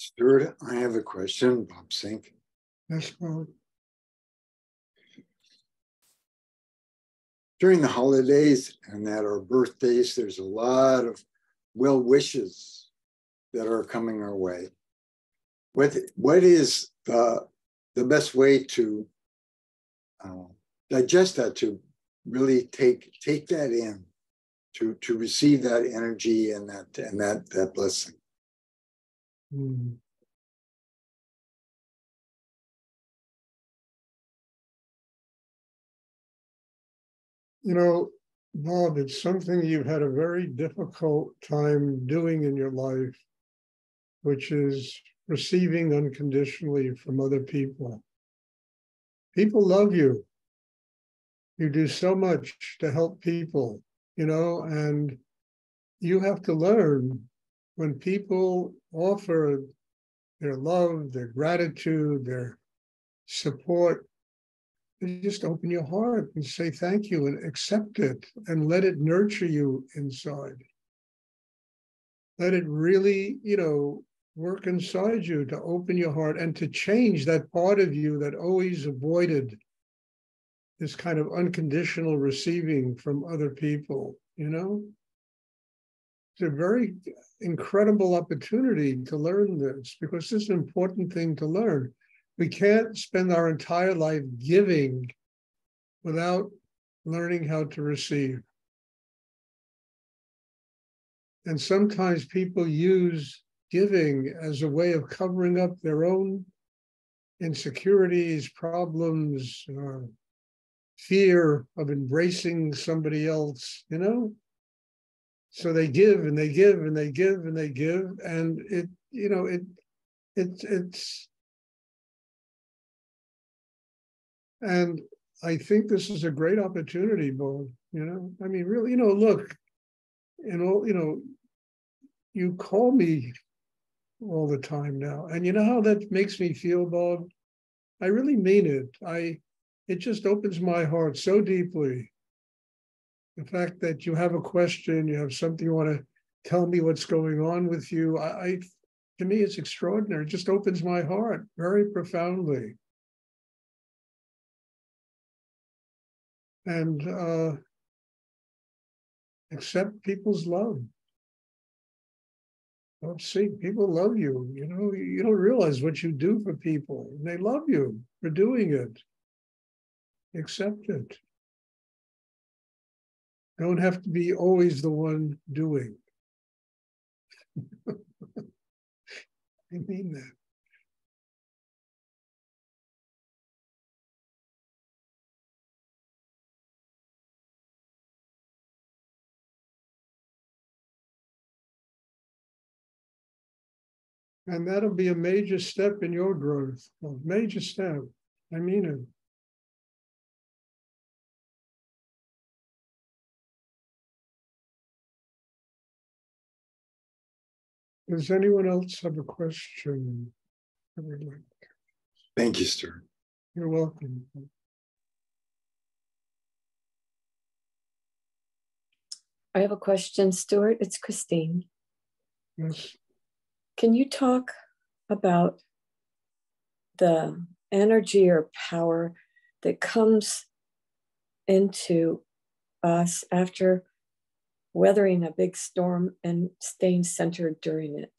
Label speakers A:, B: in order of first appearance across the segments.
A: Stuart, I have a question, Bob Sink.
B: Yes, Bob.
A: During the holidays and at our birthdays, there's a lot of well wishes that are coming our way. What is the best way to digest that, to really take that in, to receive that energy and that blessing?
B: Mm. You know, Bob, it's something you've had a very difficult time doing in your life, which is receiving unconditionally from other people. People love you. You do so much to help people, and you have to learn when people offer their love, their gratitude, their support, you just open your heart and say thank you and accept it and let it nurture you inside. Let it really, work inside you to open your heart and to change that part of you that always avoided this kind of unconditional receiving from other people, It's a very incredible opportunity to learn this, because this is an important thing to learn. We can't spend our entire life giving without learning how to receive. And sometimes people use giving as a way of covering up their own insecurities, problems, fear of embracing somebody else, So they give and they give and they give and they give, and it's and I think this is a great opportunity, Bob. Really, look, you call me all the time now, and you know how that makes me feel, Bob? I really mean it. It just opens my heart so deeply. The fact that you have a question, you have something you want to tell me what's going on with you, to me, it's extraordinary. It just opens my heart very profoundly. And accept people's love. Don't see, people love you. You don't realize what you do for people. And they love you for doing it. Accept it. Don't have to be always the one doing. I mean that. And that'll be a major step in your growth. A major step. I mean it. Does anyone else have a question?
A: Thank you, Stuart.
B: You're welcome.
C: I have a question, Stuart. It's Christine.
B: Yes.
C: Can you talk about the energy or power that comes into us after weathering a big storm and staying centered during it?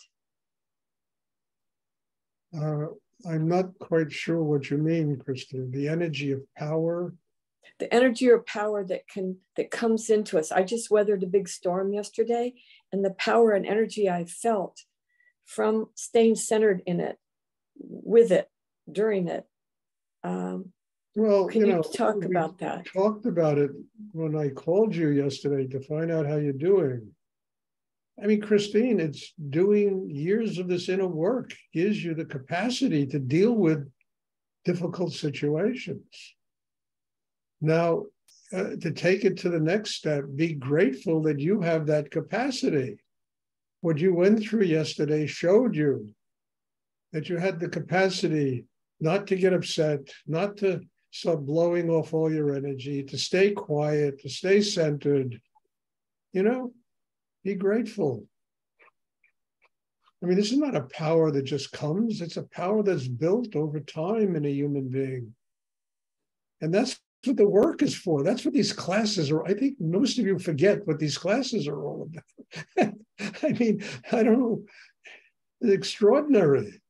B: I'm not quite sure what you mean, Christine. The energy of power?
C: The energy or power that comes into us. I just weathered a big storm yesterday, and the power and energy I felt from staying centered in it, with it, during it.
B: Well,
C: can you talk about that?
B: Talked about it when I called you yesterday to find out how you're doing. I mean, Christine, it's doing years of this inner work gives you the capacity to deal with difficult situations. Now, to take it to the next step, be grateful that you have that capacity. What you went through yesterday showed you that you had the capacity not to get upset, not to start blowing off all your energy, to stay quiet, to stay centered. Be grateful. I mean, this is not a power that just comes. It's a power that's built over time in a human being. And that's what the work is for. That's what these classes are. I think most of you forget what these classes are all about. I mean, I don't know. It's extraordinary.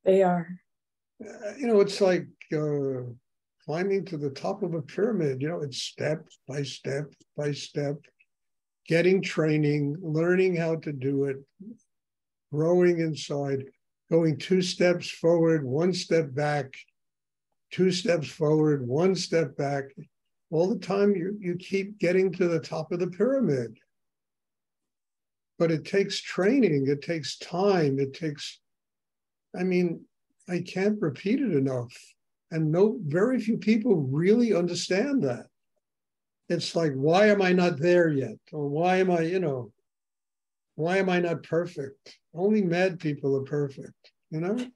C: They are.
B: It's like climbing to the top of a pyramid. It's step by step by step, getting training, learning how to do it, growing inside, going 2 steps forward, 1 step back, 2 steps forward, 1 step back. All the time you keep getting to the top of the pyramid. But it takes training, it takes time, I can't repeat it enough. And very few people really understand that. It's like, why am I not there yet? Or why am I not perfect? Only mad people are perfect, The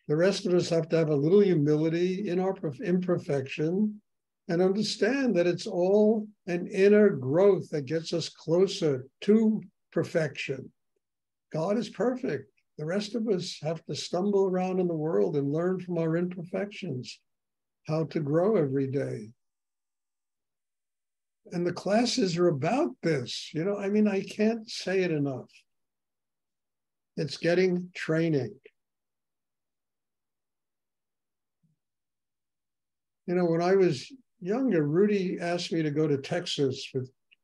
B: rest of us have to have a little humility in our imperfection and understand that it's all an inner growth that gets us closer to perfection. God is perfect. The rest of us have to stumble around in the world and learn from our imperfections, how to grow every day. And the classes are about this. I can't say it enough. It's getting training. When I was younger, Rudy asked me to go to Texas for,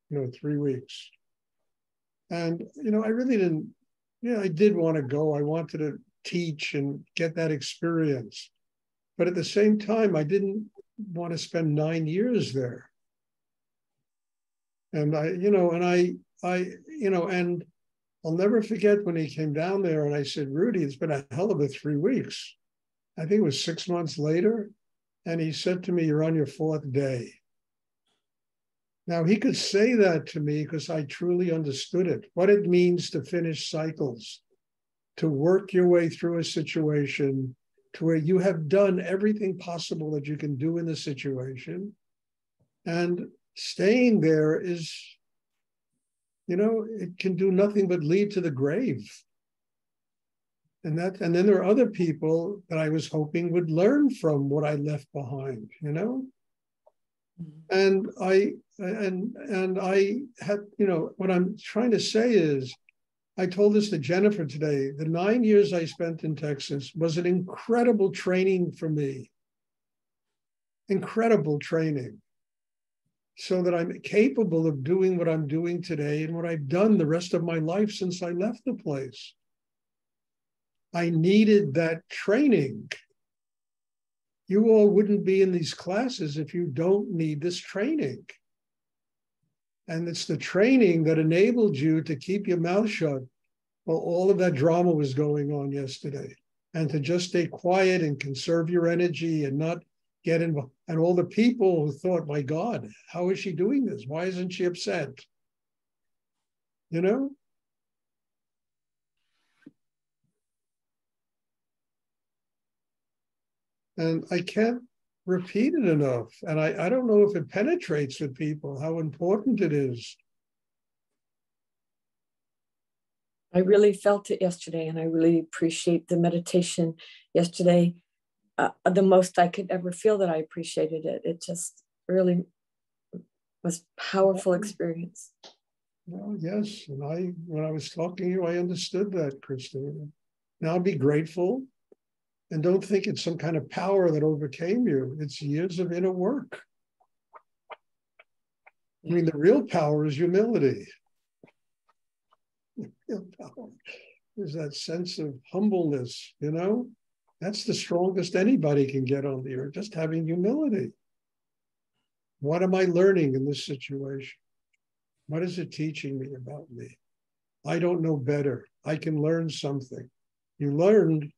B: 3 weeks. And, I really didn't, I did want to go. I wanted to teach and get that experience. But at the same time, I didn't want to spend 9 years there. And and I'll never forget when he came down there and I said, Rudy, it's been a hell of a 3 weeks. I think it was 6 months later. And he said to me, you're on your 4th day. Now, he could say that to me because I truly understood it, what it means to finish cycles, to work your way through a situation to where you have done everything possible that you can do in the situation. And staying there is, it can do nothing but lead to the grave. And then there are other people that I was hoping would learn from what I left behind, And I had, what I'm trying to say is, I told this to Jennifer today, the 9 years I spent in Texas was an incredible training for me. Incredible training. So that I'm capable of doing what I'm doing today and what I've done the rest of my life since I left the place. I needed that training. You all wouldn't be in these classes if you don't need this training. And it's the training that enabled you to keep your mouth shut while all of that drama was going on yesterday, and to just stay quiet and conserve your energy and not get involved. And all the people who thought, my God, how is she doing this? Why isn't she upset? And I can't repeat it enough. And I don't know if it penetrates with people, how important it is.
C: I really felt it yesterday, and I really appreciate the meditation yesterday. The most I could ever feel that I appreciated it. It just really was a powerful experience.
B: Well, yes. And when I was talking to you, I understood that, Christine. Now be grateful. And don't think it's some kind of power that overcame you. It's years of inner work. The real power is humility. The real power is that sense of humbleness, That's the strongest anybody can get on the earth, just having humility. What am I learning in this situation? What is it teaching me about me? I don't know better. I can learn something. You learned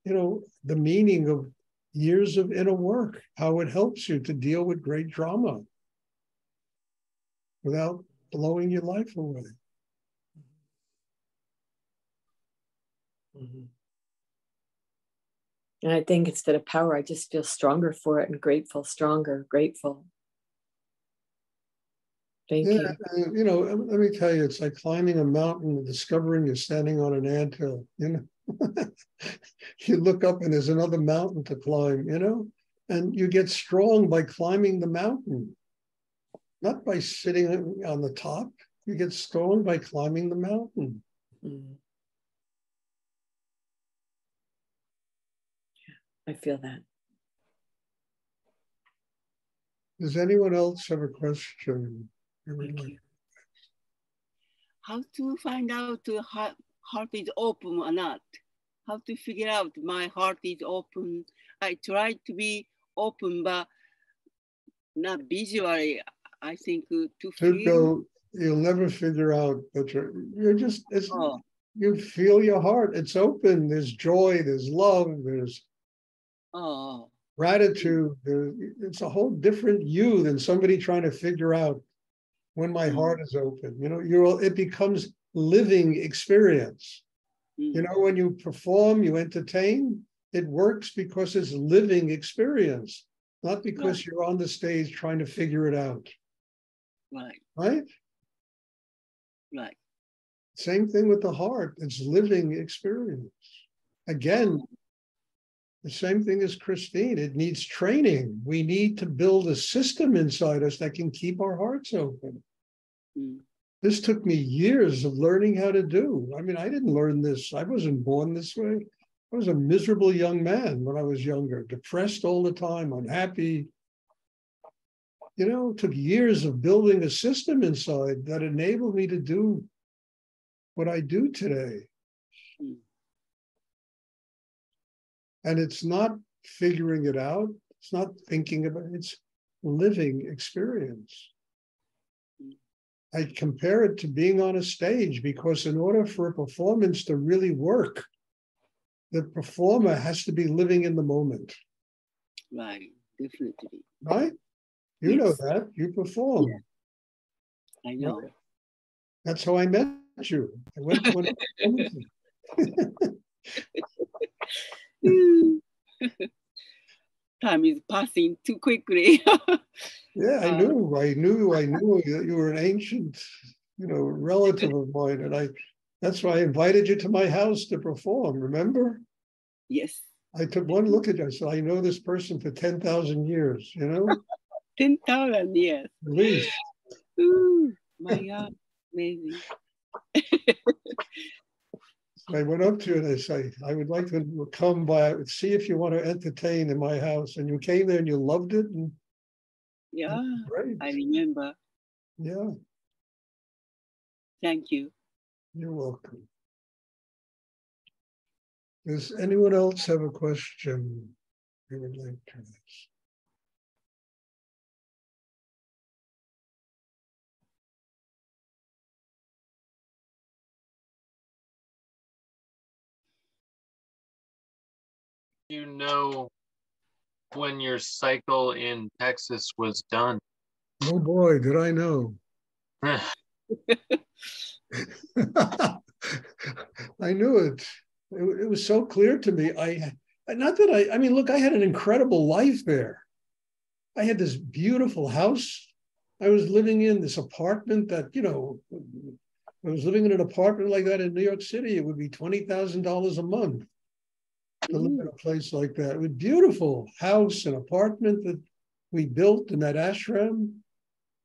B: the meaning of years of inner work, how it helps you to deal with great drama without blowing your life away.
C: Mm-hmm. And I think instead of power, I just feel stronger for it and grateful, stronger, grateful. Thank
B: Yeah,
C: you.
B: you know, let me tell you, it's like climbing a mountain and discovering you're standing on an anthill, you know. You look up and there's another mountain to climb, you know, and you get strong by climbing the mountain, not by sitting on the top. You get strong by climbing the mountain.
C: Mm. I feel that.
B: Does anyone else have a question?
C: Thank you.
D: How to find out heart is open or not? How to figure out my heart is open? I try to be open, but not visually. I think to feel.
B: You'll never figure out, but you're just,
D: Oh.
B: you feel your heart. It's open. There's joy. There's love. There's gratitude. It's a whole different you than somebody trying to figure out when my heart is open. You know, it becomes living experience. You know, when you perform, you entertain, it works because it's living experience, not because you're on the stage trying to figure it out.
D: Right.
B: Right?
D: Right.
B: Same thing with the heart. It's living experience. Again, the same thing as Christine. It needs training. We need to build a system inside us that can keep our hearts open. This took me years of learning how to do. I mean, I didn't learn this. I wasn't born this way. I was a miserable young man when I was younger, depressed all the time, unhappy. You know, it took years of building a system inside that enabled me to do what I do today. And it's not figuring it out. It's not thinking about it. It's living experience. I compare it to being on a stage because in order for a performance to really work, the performer has to be living in the moment.
D: Right, definitely.
B: Right? You know that. You perform.
D: Yeah. I know.
B: Right? That's how I met you. I went to an
D: Time is passing too quickly.
B: Yeah, I knew that you were an ancient, you know, relative of mine. And that's why I invited you to my house to perform, remember?
D: Yes.
B: I took one look at you. I said, I know this person for 10,000 years, you know?
D: 10,000 years.
B: At least.
D: Ooh, my God, amazing.
B: So I went up to you and I said, I would like to come by, see if you want to entertain in my house. And you came there and you loved it. And
D: yeah,
B: great.
D: I remember.
B: Yeah.
D: Thank you.
B: You're welcome. Does anyone else have a question you would like to ask?
E: You know when your cycle in Texas was done?
B: Oh boy, did I know. I knew it. It was so clear to me. I mean, look, I had an incredible life there. I had this beautiful house. I was living in this apartment that, you know, I was living in an apartment like that in New York City. It would be $20,000 a month to live in a place like that. It was a beautiful house, an apartment that we built in that ashram.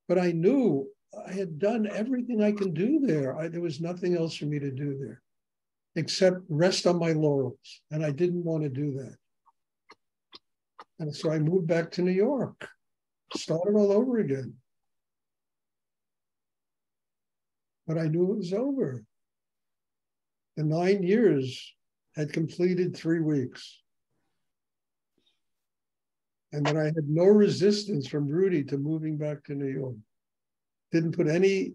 B: But I knew I had done everything I can do there. There was nothing else for me to do there except rest on my laurels. And I didn't want to do that. And so I moved back to New York, started all over again. But I knew it was over. The 9 years had completed 3 weeks. And then I had no resistance from Rudy to moving back to New York. Didn't put any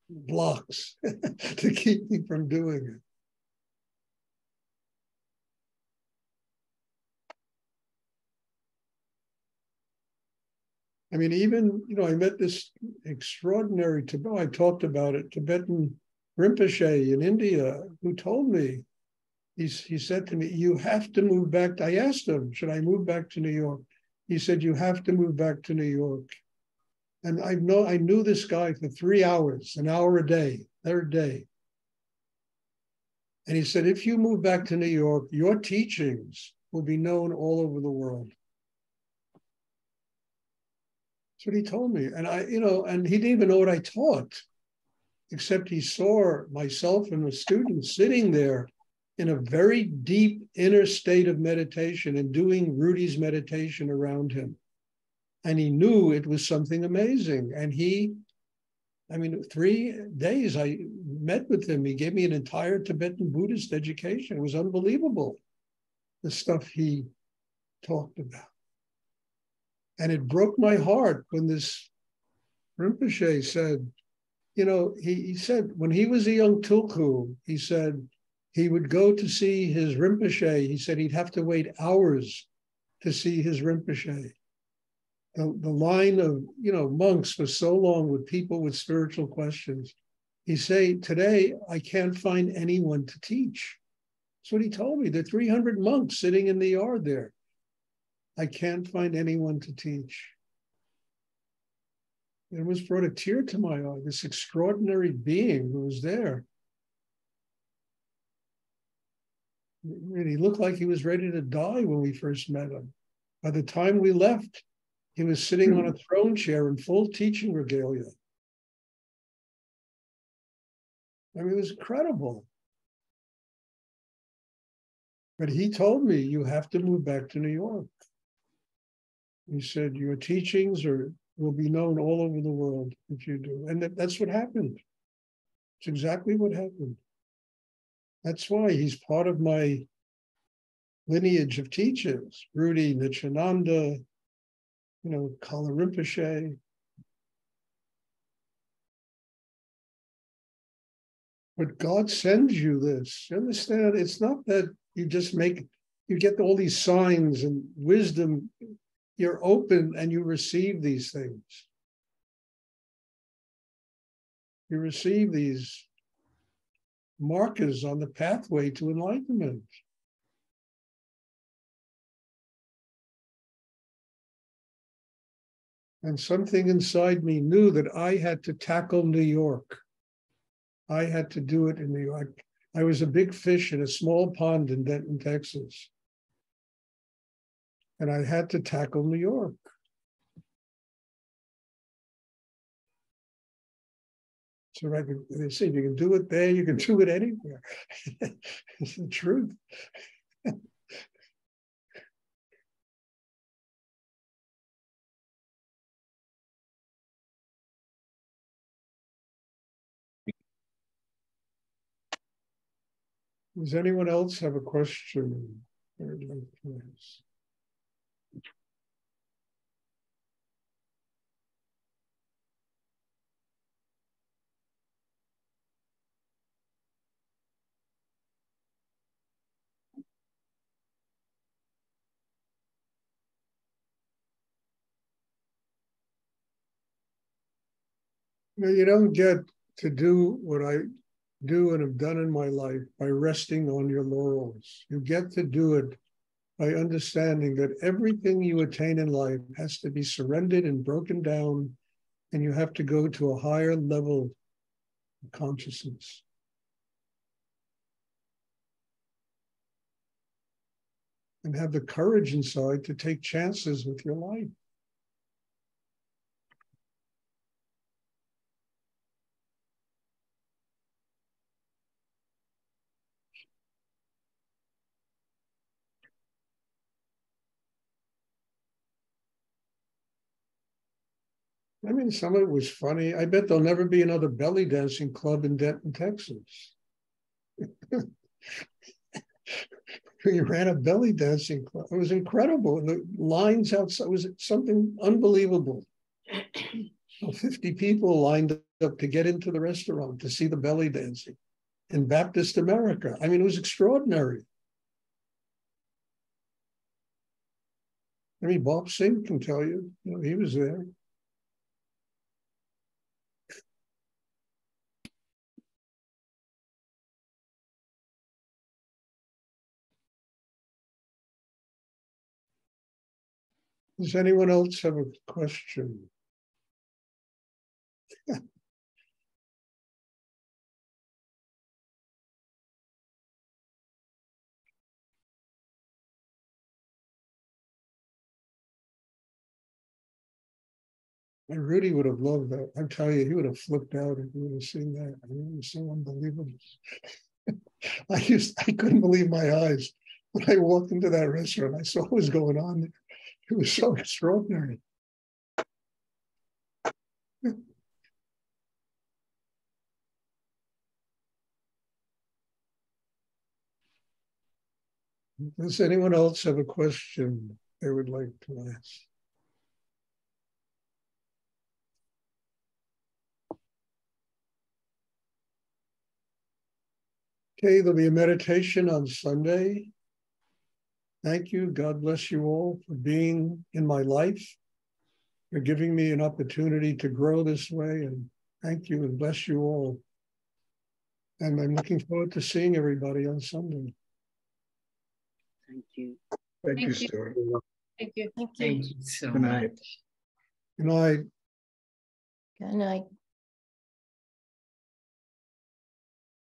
B: blocks to keep me from doing it. I mean, even, you know, I met this extraordinary Tibetan, I talked about it, Tibetan Rinpoche in India, who told me, he said to me, you have to move back. I asked him, should I move back to New York? He said, you have to move back to New York. And I knew this guy for 3 hours, an hour a day, third day. And he said, if you move back to New York, your teachings will be known all over the world. That's what he told me. And and he didn't even know what I taught, except he saw myself and the students sitting there in a very deep inner state of meditation and doing Rudy's meditation around him. And he knew it was something amazing. And 3 days I met with him. He gave me an entire Tibetan Buddhist education. It was unbelievable, the stuff he talked about. And it broke my heart when this Rinpoche said, he said when he was a young tulku, he said he would go to see his Rinpoche. He said he'd have to wait hours to see his Rinpoche. The line of, monks was so long with people with spiritual questions. He said, today, I can't find anyone to teach. That's what he told me. There are 300 monks sitting in the yard there. I can't find anyone to teach. It almost brought a tear to my eye, this extraordinary being who was there. He looked like he was ready to die when we first met him. By the time we left, he was sitting on a throne chair in full teaching regalia. It was incredible. But he told me, you have to move back to New York. He said, your teachings will be known all over the world if you do. And that's what happened. It's exactly what happened. That's why he's part of my lineage of teachers. Rudy, Nityananda, Kala Rinpoche. But God sends you this. You understand? It's not that you get all these signs and wisdom. You're open and you receive these things. You receive these markers on the pathway to enlightenment. And something inside me knew that I had to tackle New York. I had to do it in New York. I was a big fish in a small pond in Denton, Texas. And I had to tackle New York. So they say you can do it there, you can do it anywhere. It's the truth. Does anyone else have a question? You don't get to do what I do and have done in my life by resting on your laurels. You get to do it by understanding that everything you attain in life has to be surrendered and broken down, and you have to go to a higher level of consciousness. And have the courage inside to take chances with your life. Some of it was funny. I bet there'll never be another belly dancing club in Denton, Texas. We ran a belly dancing club. It was incredible. And the lines outside was something unbelievable. 50 people lined up to get into the restaurant to see the belly dancing in Baptist America. It was extraordinary. Bob Singh can tell you, he was there. Does anyone else have a question? And Rudy would have loved that. I'm telling you, he would have flipped out if he would have seen that. I mean, it was so unbelievable. I couldn't believe my eyes when I walked into that restaurant. I saw what was going on there. It was so extraordinary. Does anyone else have a question they would like to ask? Okay, there'll be a meditation on Sunday. Thank you. God bless you all for being in my life, for giving me an opportunity to grow this way. And thank you and bless you all. And I'm looking forward to seeing everybody on Sunday.
D: Thank you.
F: Thank you, Stuart.
C: Thank you.
F: Thank you so much.
B: Good night.
G: Good night.